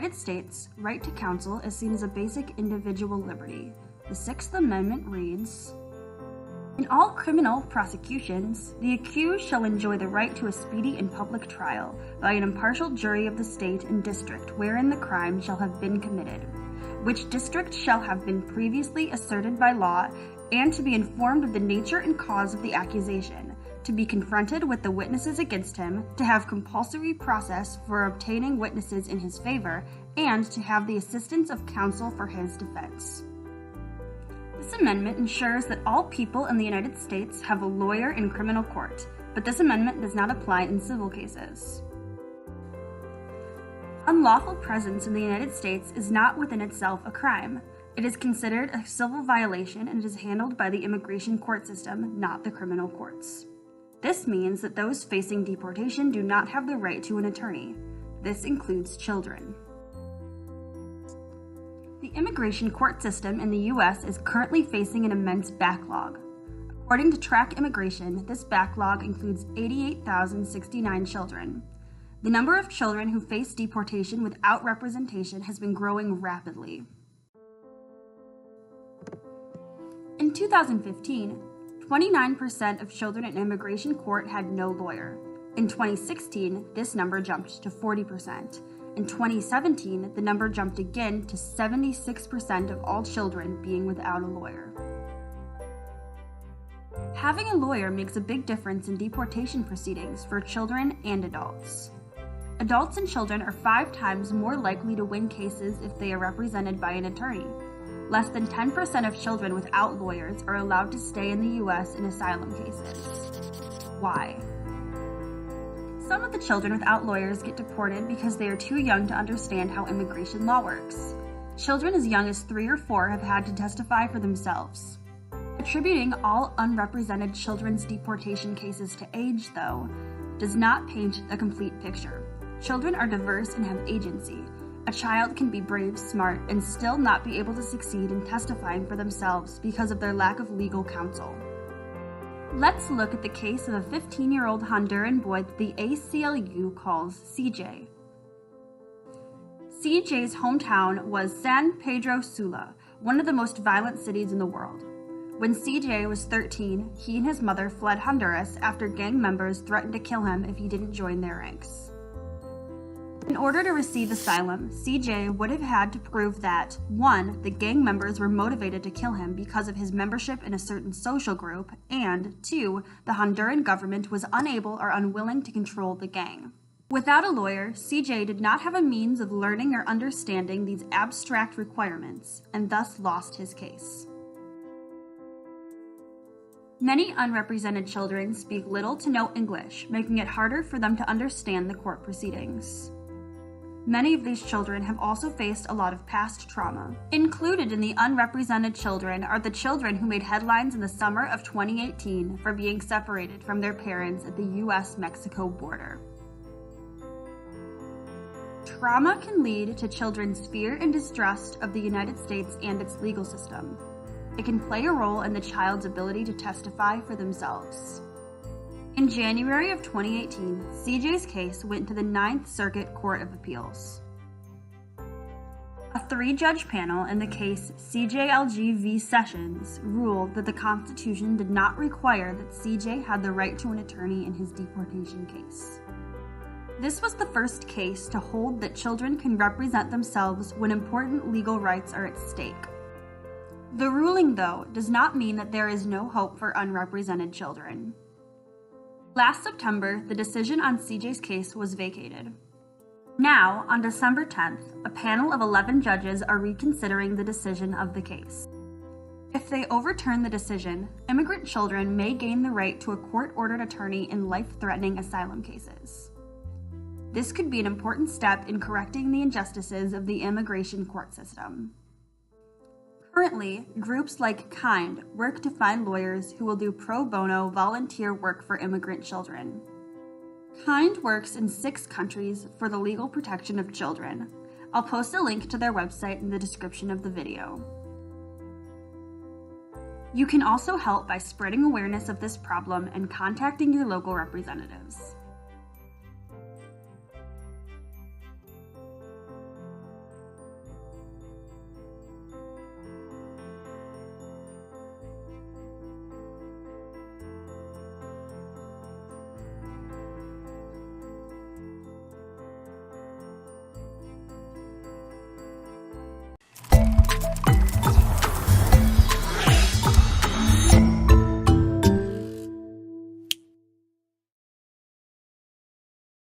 United States, right to counsel is seen as a basic individual liberty. The Sixth Amendment reads, "In all criminal prosecutions, the accused shall enjoy the right to a speedy and public trial by an impartial jury of the state and district wherein the crime shall have been committed, which district shall have been previously asserted by law, and to be informed of the nature and cause of the accusation, to be confronted with the witnesses against him, to have compulsory process for obtaining witnesses in his favor, and to have the assistance of counsel for his defense." This amendment ensures that all people in the United States have a lawyer in criminal court, but this amendment does not apply in civil cases. Unlawful presence in the United States is not within itself a crime. It is considered a civil violation and it is handled by the immigration court system, not the criminal courts. This means that those facing deportation do not have the right to an attorney. This includes children. The immigration court system in the U.S. is currently facing an immense backlog. According to Track Immigration, this backlog includes 88,069 children. The number of children who face deportation without representation has been growing rapidly. In 2015, 29% of children in immigration court had no lawyer. In 2016, this number jumped to 40%. In 2017, the number jumped again to 76% of all children being without a lawyer. Having a lawyer makes a big difference in deportation proceedings for children and adults. Adults and children are 5 times more likely to win cases if they are represented by an attorney. Less than 10% of children without lawyers are allowed to stay in the U.S. in asylum cases. Why? Some of the children without lawyers get deported because they are too young to understand how immigration law works. Children as young as 3 or 4 have had to testify for themselves. Attributing all unrepresented children's deportation cases to age, though, does not paint a complete picture. Children are diverse and have agency. A child can be brave, smart, and still not be able to succeed in testifying for themselves because of their lack of legal counsel. Let's look at the case of a 15-year-old Honduran boy that the ACLU calls CJ. CJ's hometown was San Pedro Sula, one of the most violent cities in the world. When CJ was 13, he and his mother fled Honduras after gang members threatened to kill him if he didn't join their ranks. In order to receive asylum, CJ would have had to prove that, 1, the gang members were motivated to kill him because of his membership in a certain social group, and 2, the Honduran government was unable or unwilling to control the gang. Without a lawyer, CJ did not have a means of learning or understanding these abstract requirements, and thus lost his case. Many unrepresented children speak little to no English, making it harder for them to understand the court proceedings. Many of these children have also faced a lot of past trauma. Included in the unrepresented children are the children who made headlines in the summer of 2018 for being separated from their parents at the U.S.-Mexico border. Trauma can lead to children's fear and distrust of the United States and its legal system. It can play a role in the child's ability to testify for themselves. In January of 2018, CJ's case went to the 9th Circuit Court of Appeals. A 3-judge panel in the case CJLG v. Sessions ruled that the Constitution did not require that CJ had the right to an attorney in his deportation case. This was the first case to hold that children can represent themselves when important legal rights are at stake. The ruling, though, does not mean that there is no hope for unrepresented children. Last September, the decision on CJ's case was vacated. Now, on December 10th, a panel of 11 judges are reconsidering the decision of the case. If they overturn the decision, immigrant children may gain the right to a court-ordered attorney in life-threatening asylum cases. This could be an important step in correcting the injustices of the immigration court system. Currently, groups like KIND work to find lawyers who will do pro bono volunteer work for immigrant children. KIND works in 6 countries for the legal protection of children. I'll post a link to their website in the description of the video. You can also help by spreading awareness of this problem and contacting your local representatives.